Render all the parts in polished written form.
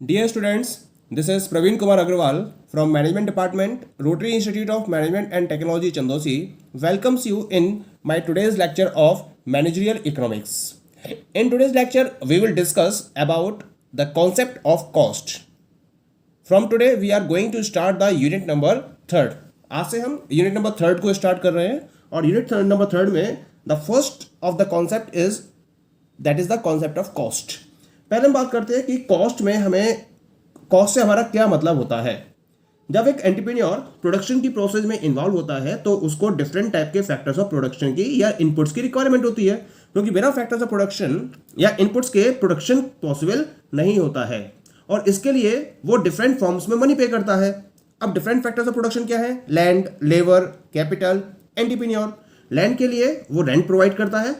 Dear students, this is Praveen Kumar Agrawal from Management Department, Rotary Institute of Management and Technology, Chandosi, welcomes you in my today's lecture of Managerial Economics. In today's lecture, we will discuss about the concept of cost. From today, we are going to start the unit number 3rd. आज से हम unit number 3rd को start कर रहे हैं और unit number 3rd में the first of the concept is that is the concept of cost. पहले हम बात करते हैं कि कॉस्ट में हमें कॉस्ट से हमारा क्या मतलब होता है. जब एक एंटरप्रेन्योर प्रोडक्शन की प्रोसेस में इन्वॉल्व होता है तो उसको डिफरेंट टाइप के फैक्टर्स ऑफ प्रोडक्शन की या इनपुट्स की रिक्वायरमेंट होती है, क्योंकि बिना फैक्टर्स ऑफ प्रोडक्शन या इनपुट्स के प्रोडक्शन पॉसिबल नहीं होता है और इसके लिए वो डिफरेंट फॉर्म्स में मनी पे करता है. अब डिफरेंट फैक्टर्स ऑफ प्रोडक्शन क्या है? Land, labour, capital, entrepreneur. Land के लिए वो रेंट प्रोवाइड करता है,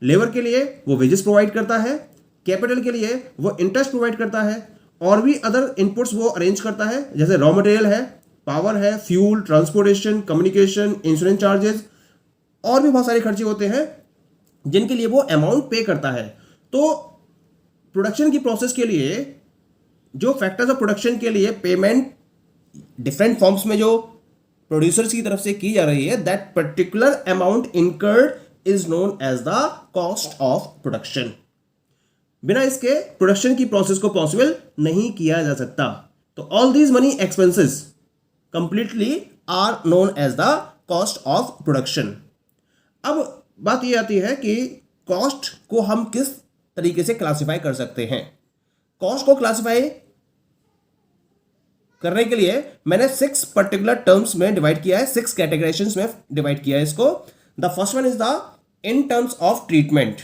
लेबर के लिए वो वेजेस प्रोवाइड करता है, कैपिटल के लिए वो इंटरेस्ट प्रोवाइड करता है और भी अदर इनपुट्स वो अरेंज करता है, जैसे रॉ मटेरियल है, पावर है, fuel, transportation, communication, insurance charges और भी बहुत सारे खर्चे होते हैं जिनके लिए वो अमाउंट पे करता है. तो प्रोडक्शन की प्रोसेस के लिए जो फैक्टर्स ऑफ प्रोडक्शन के लिए पेमेंट डिफरेंट फॉर्म्स में जो प्रोड्यूसर्स की तरफ से की जा रही है, that particular amount incurred is known as the cost of production. बिना इसके प्रोडक्शन की प्रोसेस को पॉसिबल नहीं किया जा सकता. तो all these money expenses completely are known as the cost of production. अब बात यह आती है कि कॉस्ट को हम किस तरीके से क्लासिफाई कर सकते हैं. कॉस्ट को क्लासिफाई करने के लिए मैंने 6 पर्टिकुलर टर्म्स में डिवाइड किया है, 6 कैटेगराइजेशंस में डिवाइड किया है इसको. The first one is the in terms of treatment,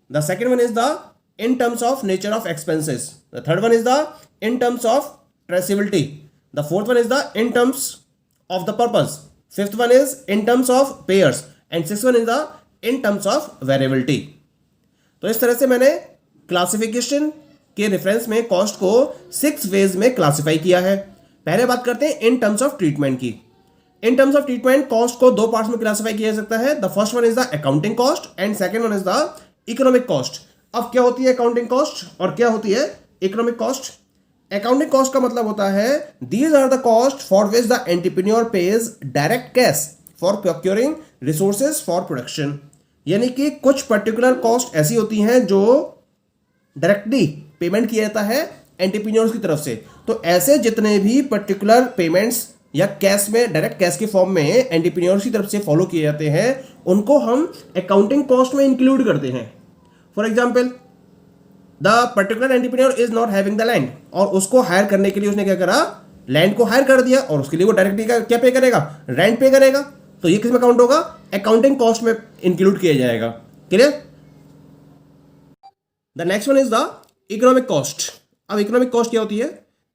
the second one is the in terms of nature of expenses, the third one is the in terms of traceability, the fourth one is the in terms of the purpose, fifth one is in terms of payers and sixth one is the in terms of variability. तो इस तरह से मैंने classification के reference में cost को 6 veg में classify किया है. पहले बात करते हैं इन टर्म्स ऑफ ट्रीटमेंट की. इन टर्म्स ऑफ ट्रीटमेंट कॉस्ट को 2 पार्ट्स में क्लासिफाई किया जा सकता है. The first one is the accounting cost and second one is the economic cost. अब क्या होती है अकाउंटिंग कॉस्ट और क्या होती है इकोनॉमिक कॉस्ट? अकाउंटिंग कॉस्ट का मतलब होता है these are the cost for which the entrepreneur pays direct cash for procuring resources for production. यानी कि कुछ पर्टिकुलर कॉस्ट ऐसी होती हैं जो डायरेक्टली पेमेंट किया जाता है एंटरप्रेन्योर्स की तरफ से. तो ऐसे जितने भी पर्टिकुलर पेमेंट्स या कैश में डायरेक्ट कैश के फॉर्म में एंटरप्रेन्योर्स की तरफ से फॉलो किए जाते हैं उनको हम अकाउंटिंग कॉस्ट में इंक्लूड करते हैं. For example, the particular entrepreneur is not having the land और उसको हायर करने के लिए उसने क्या करा, लैंड को हायर कर दिया और उसके लिए वो डायरेक्टली क्या पे करेगा, रेंट पे करेगा. तो ये किस में काउंट होगा? अकाउंटिंग कॉस्ट में इंक्लूड किया जाएगा. Clear? The next one is the economic cost. अब इकोनॉमिक कॉस्ट क्या होती है?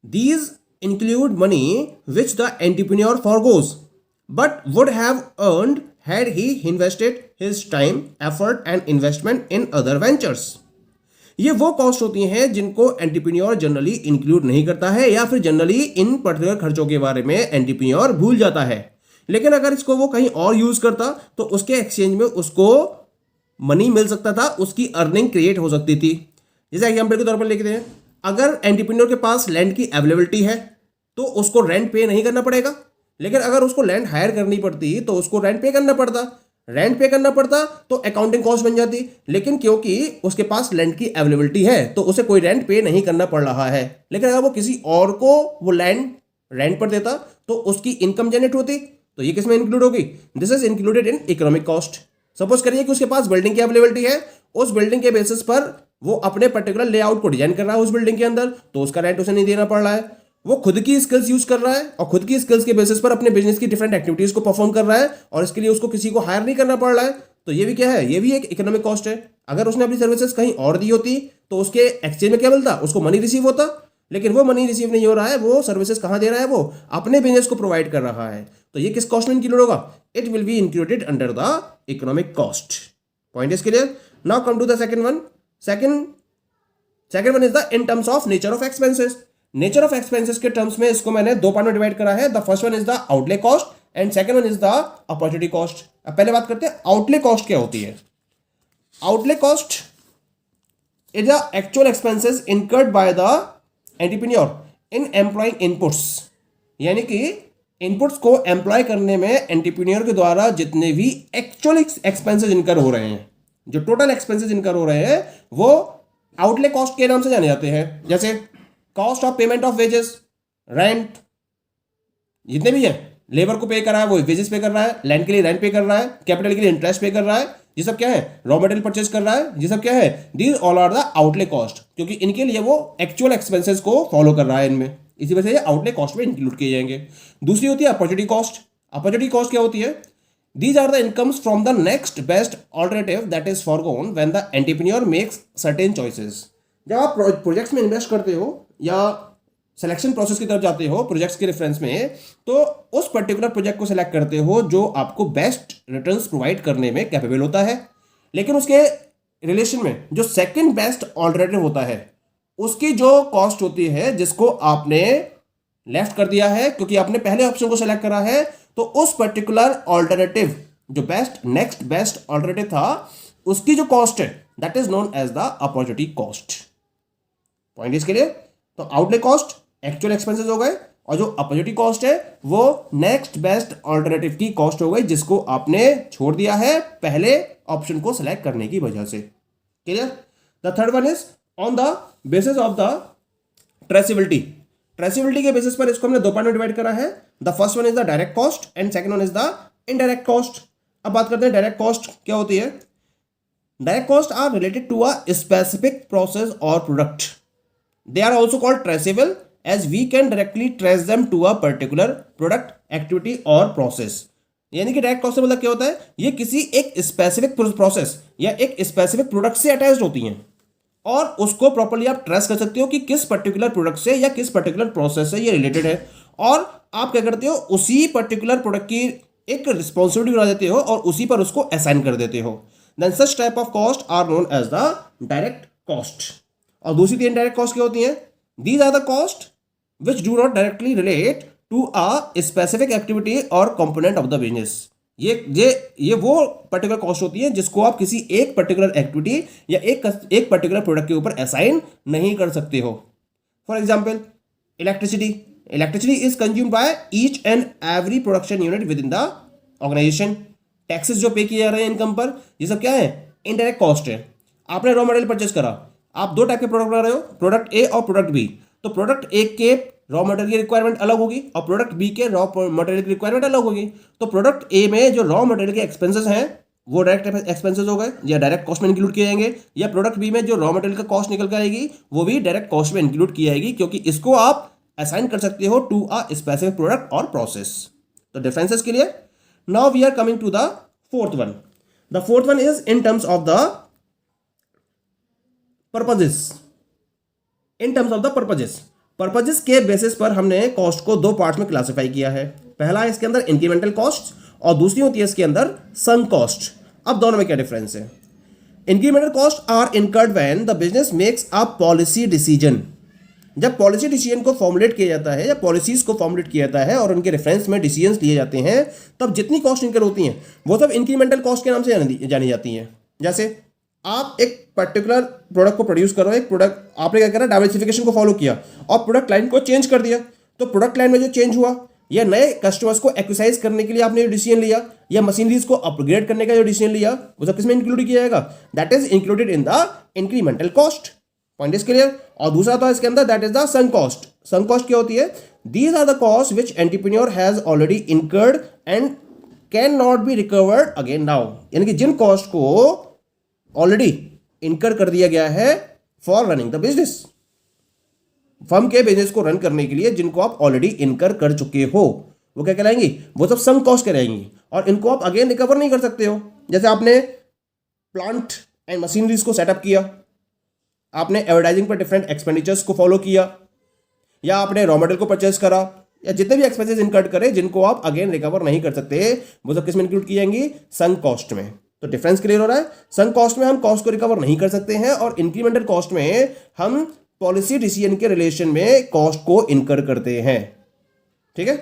These include money which the entrepreneur forgoes but would have earned had he invested his time, effort and investment in other ventures. ये वो cost होती हैं जिनको entrepreneur generally include नहीं करता है या फिर जनरली इन पर्टिकुलर खर्चों के बारे में एंटरप्रेन्योर भूल जाता है. लेकिन अगर इसको वो कहीं और यूज करता तो उसके एक्सचेंज में उसको मनी मिल सकता था, उसकी अर्निंग क्रिएट हो सकती थी. जैसे एग्जाम्पल के तौर पर लेते हैं, अगर एंटरप्रेन्योर के पास लैंड की अवेलेबिलिटी है तो उसको रेंट पे नहीं करना पड़ेगा. लेकिन अगर उसको लैंड हायर करनी पड़ती तो उसको रेंट पे करना पड़ता. रेंट पे करना पड़ता तो अकाउंटिंग कॉस्ट बन जाती. लेकिन क्योंकि उसके पास लैंड की अवेलेबिलिटी है तो उसे कोई रेंट पे नहीं करना पड़ रहा है. लेकिन अगर वो किसी और को वो लैंड रेंट पर देता तो उसकी इनकम जनरेट होती. तो ये किस में इंक्लूड होगी? This is included in economic cost. Suppose करिए कि उसके पास बिल्डिंग की अवेलेबिलिटी है, उस बिल्डिंग के बेसिस पर वो अपने पर्टिकुलर लेआउट को डिजाइन कर रहा है उस बिल्डिंग के अंदर, तो उसका रेंट उसे नहीं देना पड़ रहा है. वो खुद की स्किल्स यूज कर रहा है और खुद की स्किल्स के बेसिस पर अपने बिजनेस की डिफरेंट एक्टिविटीज को परफॉर्म कर रहा है और इसके लिए उसको किसी को हायर नहीं करना पड़ रहा है. तो ये भी क्या है? ये भी एक इकोनॉमिक कॉस्ट है. अगर उसने अपनी सर्विसेज कहीं और दी होती तो उसके एक्सचेंज में क्या मिलता? उसको मनी रिसीव होता. लेकिन वो मनी रिसीव नहीं हो रहा है, वो सर्विसेज कहां दे रहा है? वो अपने बिजनेस को प्रोवाइड कर रहा है. तो ये किस कॉस्ट में इंक्लूड होगा? It will be included under the economic cost. Point is clear? Now come to the second one. Second one is the in terms of nature of expenses. Nature of expenses के terms में इसको मैंने 2 part में divide करा है. The first one is the outlay cost and second one is the opportunity cost. अब पहले बात करते हैं आउटले कॉस्ट क्या होती है. Outlay cost is the actual expenses incurred by the entrepreneur in employing inputs, यानी कि इनपुट्स को एम्प्लॉय करने में एंटरप्रेन्योर के द्वारा जितने भी एक्चुअल एक्सपेंसेस इनकर हो रहे हैं, जो टोटल एक्सपेंसेस इनकर हो रहे हैं, वो आउटले कॉस्ट के नाम से जाने जाते हैं। जैसे cost of payment of wages, rent, जितने भी हैं, लेबर को पे कर रहा है वो वेजेस पे कर रहा है, लैंड के लिए रेंट पे कर रहा है, कैपिटल के लिए इंटरेस्ट पे कर रहा है, ये सब क्या है, रॉ मटेरियल परचेज कर रहा है, ये सब क्या है, these all are the outlay cost, क्योंकि इनके लिए वो एक्चुअल एक्सपेंसेस को फॉलो कर रहा है इनमें, इसी वजह से ये आउटले कॉस्ट में इंक्लूड किए जाएंगे। दूसरी होती है अपॉर्चुनिटी कॉस्ट। अपॉर्चुनिटी कॉस्ट क्या होती है? These are the incomes from the next best alternative that is foregone when the entrepreneur makes certain choices. जब आप प्रोजेक्ट्स में इन्वेस्ट करते हो या सिलेक्शन प्रोसेस की तरफ जाते हो प्रोजेक्ट्स के रेफरेंस में, तो उस पर्टिकुलर प्रोजेक्ट को सिलेक्ट करते हो जो आपको बेस्ट रिटर्न्स प्रोवाइड करने में कैपेबल होता है, लेकिन उसके रिलेशन में जो सेकंड बेस्ट ऑल्टरनेटिव होता है उसकी जो कॉस्ट होती है, जिसको आपने लेफ्ट कर दिया है क्योंकि आपने पहले ऑप्शन को सिलेक्ट करा है, तो उस पर्टिकुलर ऑल्टरनेटिव जो नेक्स्ट बेस्ट ऑल्टरनेटिव था, उसकी जो कॉस्ट है that is known as the opportunity cost. Point इसके लिए, तो आउटले कॉस्ट एक्चुअल एक्सपेंसेस हो गए, और जो अपॉर्चुनिटी कॉस्ट है वो नेक्स्ट बेस्ट ऑल्टरनेटिव की कॉस्ट हो गई, जिसको आपने छोड़ दिया है पहले ऑप्शन को सिलेक्ट करने की वजह से। Clear? The third one is on the basis of the traceability. Traceability के बेसिस पर इसको हमने दो पार्ट में डिवाइड करा है। The first one is the direct cost and second one is the indirect cost. अब बात करते हैं डायरेक्ट कॉस्ट क्या होती है। Direct cost are related to a specific process और product. They are also called traceable as we can directly trace them to a particular product, activity और process. यानी कि डायरेक्ट कॉस्ट से मतलब क्या होता है, ये किसी एक स्पेसिफिक प्रोसेस या एक स्पेसिफिक प्रोडक्ट से अटैच्ड होती हैं और उसको प्रॉपर्ली आप ट्रेस कर सकते हो कि किस पर्टिकुलर प्रोडक्ट से या किस पर्टिकुलर प्रोसेस से ये रिलेटेड है, और आप क्या करते हो, उसी पर्टिकुलर प्रोडक्ट की एक रिस्पॉन्सिबिलिटी बना देते हो और उसी पर उसको असाइन कर देते हो। Then such type of cost are known as the direct cost. और दूसरी तीन डायरेक्ट कॉस्ट क्या होती हैं? These are the cost which do not directly relate to a specific activity और कंपोनेंट ऑफ द बिजनेस। ये वो पर्टिकुलर कॉस्ट होती है जिसको आप किसी एक पर्टिकुलर एक्टिविटी या एक पर्टिकुलर प्रोडक्ट के ऊपर असाइन नहीं कर सकते हो। For example electricity is consumed by each and every production unit within the organization. Taxes जो पे किए जा रहे हैं इनकम पर, ये सब क्या है, इनडायरेक्ट कॉस्ट है। आपने रॉ मटेरियल परचेस करा, आप दो टाइप के प्रोडक्ट बना रहे हो, प्रोडक्ट ए और प्रोडक्ट बी। तो प्रोडक्ट ए के रॉ मटेरियल की रिक्वायरमेंट अलग होगी और प्रोडक्ट बी के रॉ मटेरियल की रिक्वायरमेंट अलग होगी। तो प्रोडक्ट ए में जो रॉ मटेरियल के एक्सपेंसेस हैं वो डायरेक्ट एक्सपेंसेस हो गए या डायरेक्ट कॉस्ट में इंक्लूड किए जाएंगे, या प्रोडक्ट बी में जो रॉ मटेरियल का कॉस्ट निकल कर आएगी वो भी डायरेक्ट कॉस्ट में इंक्लूड की जाएगी, क्योंकि इसको आप असाइन कर सकते हो टू अ स्पेसिफिक प्रोडक्ट और प्रोसेस। तो डिफरेंसेस के लिए now we are coming to the fourth one. The fourth one is in terms of the purposes. In terms of the purposes के बेसिस पर हमने कॉस्ट को दो पार्ट में क्लासिफाई किया है। पहला है इसके अंदर इंक्रीमेंटल कॉस्ट और दूसरी होती है इसके अंदर सम कॉस्ट। अब दोनों में क्या डिफरेंस है? Incremental cost are incurred when the business makes a policy decision. जब पॉलिसी डिसीजन को फॉर्मुलेट किया जाता है या पॉलिसीज को फॉर्मुलेट किया जाता है और उनके रेफरेंस में डिसीजंस लिए जाते हैं, तब जितनी कॉस्ट इनकर होती हैं वो सब इंक्रीमेंटल कॉस्ट के नाम से जानी जाती हैं। जैसे आप एक पर्टिकुलर प्रोडक्ट को प्रोड्यूस करो, एक प्रोडक्ट आपने क्या करा, डाइवर्सिफिकेशन को फॉलो किया और प्रोडक्ट लाइन को चेंज कर दिया। तो प्रोडक्ट लाइन में जो चेंज हुआ या नए कस्टमर्स को एक्सरसाइज करने के लिए आपने जो डिसीजन लिया या मशीनरीज को अपग्रेड करने का जो डिसीजन लिया, वो सब किसमें इंक्लूड किया जाएगा? That is included in the incremental cost. Point is clear? और दूसरा तो इसके अंदर that is the sunk cost. Sunk cost क्या होती है? These are the cost which entrepreneur has already incurred and can not be recovered again now. यानी कि जिन कॉस्ट को ऑलरेडी इनकर कर दिया गया है for running the business, firm के बिजनेस को रन करने के लिए जिनको आप ऑलरेडी इनकर कर चुके हो, वो क्या कहलाएंगी? वो सब सम कॉस्ट कहलाएंगी और इनको आप अगेन रिकवर नहीं कर सकते हो। जैसे आपने प्लांट एंड मशीनरीज को सेटअप किया, आपने एडवर्टाइजिंग पर डिफरेंट एक्सपेंडिचर्स को फॉलो किया, या आपने रॉ मटेरियल को परचेस करा, या जितने भी एक्सपेंसेस इनकर्ड करे जिनको आप अगेन रिकवर नहीं कर सकते, वो सब किस में इंक्लूड की जाएंगी? सम कॉस्ट में। तो डिफरेंस क्लियर हो रहा है? सम कॉस्ट में हम कॉस्ट को रिकवर नहीं कर सकते हैं और इंक्रीमेंटल कॉस्ट में हम पॉलिसी डिसीजन के रिलेशन में कॉस्ट को इनकर करते हैं। ठीक है,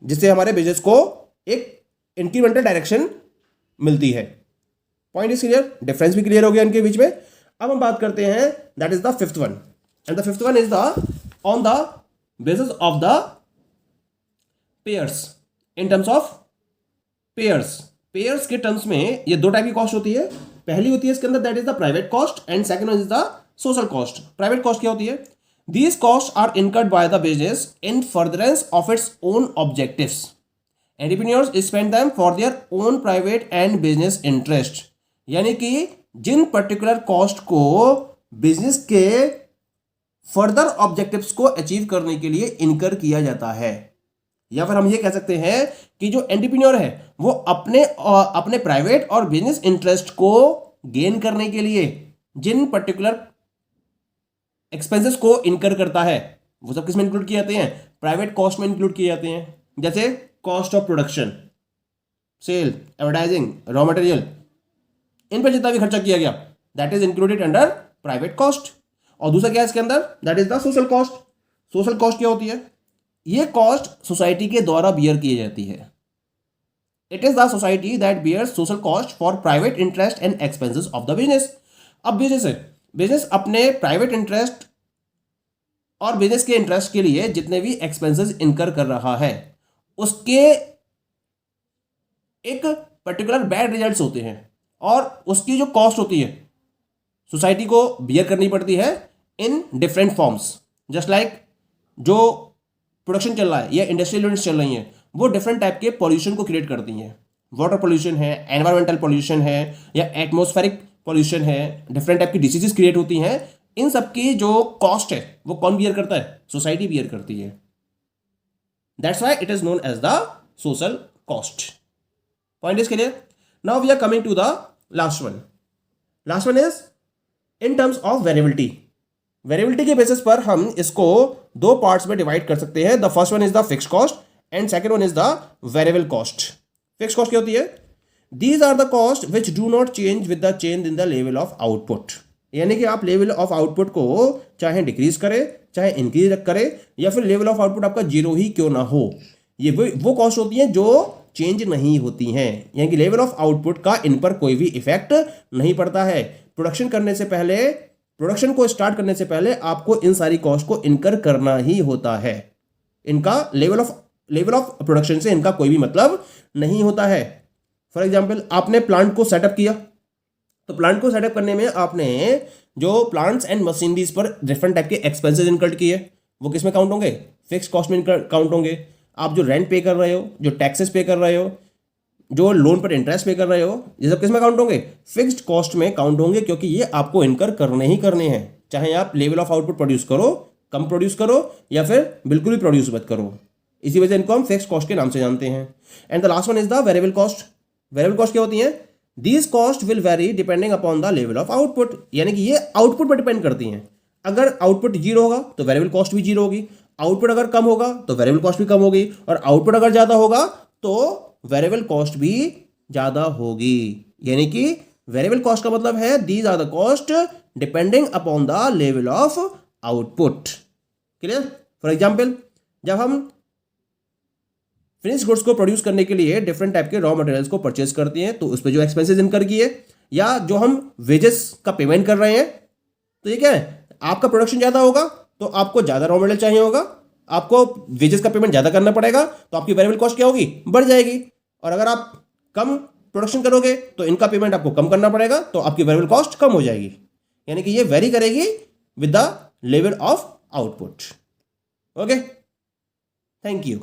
जिससे हमारे बिजनेस को एक इंक्रीमेंटल डायरेक्शन मिलती है। Point is clear? डिफरेंस भी क्लियर हो गया इनके बीच में। अब हम बात करते हैं, that is the fifth one, and the fifth one is the on the basis of the pairs, in terms of pairs. Pairs के टर्म्स में ये दो टाइप की कॉस्ट होती है। पहली होती है इसके अंदर, that is the private cost, and second is the social cost. Private cost क्या होती है? These cost are incurred by the business in furtherance of its own objectives. Entrepreneurs spend them for their own private and business interest. यानी कि जिन particular cost को business के further objectives को achieve करने के लिए इनकर किया जाता है, या फिर हम ये कह सकते हैं कि जो एंटरप्रेन्योर है वो अपने प्राइवेट और बिजनेस इंटरेस्ट को गेन करने के लिए जिन पर्टिकुलर एक्सपेंसेस को इनकर करता है वो सब किसमें इंक्लूड किए जाते हैं? प्राइवेट कॉस्ट में इंक्लूड किए जाते हैं। जैसे cost of production, sale, advertising, raw material, इन पर जितना भी खर्चा किया गया that is included under private cost. और दूसरा क्या है इसके अंदर? That is the social cost. Social cost क्या होती है? ये कॉस्ट सोसाइटी के द्वारा बियर की जाती है। It is the society that bears social cost for private interest and expenses of the business. अब बिजनेस है, बिजनेस अपने प्राइवेट इंटरेस्ट और बिजनेस के इंटरेस्ट के लिए जितने भी एक्सपेंसेस इनकर कर रहा है उसके एक पर्टिकुलर बैड रिजल्ट्स होते हैं, और उसकी जो कॉस्ट होती है सोसाइटी को बियर करनी पड़ती है in different forms. Just like जो प्रोडक्शन चल रहा है या इंडस्ट्रियल यूनिट्स चल रही हैं वो डिफरेंट टाइप के पॉल्यूशन को क्रिएट करती हैं। वाटर पॉल्यूशन है, एनवायरमेंटल पॉल्यूशन है, या एटमॉस्फेरिक पॉल्यूशन है, डिफरेंट टाइप की डिसीजेस क्रिएट होती हैं। इन सब की जो कॉस्ट है वो कौन बियर करता है? सोसाइटी बियर करती है। That's why it is known as the social cost. Point is clear? Now we are coming to the last one. Last one is in terms of variability. Variability के basis पर हम इसको दो parts में divide कर सकते हैं। The first one is the fixed cost and second one is the variable cost. Fixed cost क्या होती है? These are the cost which do not change with the change in the level of output. यानी कि आप level of output को चाहे decrease करे चाहे इंक्रीज करे या फिर लेवल ऑफ आउटपुट आपका जीरो ही क्यों ना हो, ये वो कॉस्ट होती है जो चेंज नहीं होती हैं। यानी कि लेवल ऑफ आउटपुट का इन पर कोई भी इफेक्ट नहीं पड़ता है। प्रोडक्शन करने से पहले, प्रोडक्शन को स्टार्ट करने से पहले आपको इन सारी कॉस्ट को इनकर करना ही होता है। इनका लेवल ऑफ प्रोडक्शन से इनका कोई भी मतलब नहीं होता है। फॉर एग्जांपल आपने प्लांट को सेटअप किया, तो प्लांट को सेटअप करने में आपने जो प्लांट्स एंड मशीनरीज पर डिफरेंट टाइप के एक्सपेंसेस इनकर्ड किए, वो किस में काउंट होंगे? फिक्स कॉस्ट में काउंट होंगे। आप जो रेंट पे कर रहे हो, जो टैक्सेस पे कर रहे हो, जो लोन पर इंटरेस्ट पे कर रहे हो, ये सब किस में काउंट होंगे? फिक्स्ड कॉस्ट में काउंट होंगे, क्योंकि ये आपको इनकर करने ही करने हैं, चाहे आप लेवल ऑफ आउटपुट प्रोड्यूस करो, कम प्रोड्यूस करो या फिर बिल्कुल भी प्रोड्यूस मत करो। इसी वजह से इनको हम फिक्स्ड कॉस्ट के नाम से जानते हैं। And the last one is the variable cost. Variable cost क्या होती है? These cost will very depending upon the level of output. यानी कि ये आउटपुट पर डिपेंड करती हैं। अगर आउटपुट जीरो होगा तो वेरिएबल कॉस्ट भी जीरो होगी, आउटपुट अगर कम होगा तो वेरिएबल कॉस्ट भी कम होगी, और आउटपुट अगर ज़्यादा होगा तो वेरिएबल कॉस्ट भी ज़्यादा होगी। यानी कि वेरिएबल कॉस्ट का मतलब है these are the cost depending upon the level of output. Clear? For example, जब हम फिनिश गुड्स को प्रोड्यूस करने के लिए डिफरेंट टाइप के रॉ मटेरियल्स को परचेज करते हैं, तो उस पर जो एक्सपेंसेस इनकर किए या जो हम वेजेस का पेमेंट कर रहे हैं, तो ये क्या है? आपका प्रोडक्शन ज़्यादा होगा तो आपको ज़्यादा रॉ मटेरियल चाहिए होगा, आपको वेजेस का पेमेंट ज़्यादा करना पड़ेगा, तो आपकी वेरिएबल कॉस्ट क्या होगी? बढ़ जाएगी। और अगर आप कम प्रोडक्शन करोगे तो इनका पेमेंट आपको कम करना पड़ेगा, तो आपकी वेरिएबल कॉस्ट कम हो जाएगी। यानी कि ये वेरी करेगी with the level of output. Okay, thank you.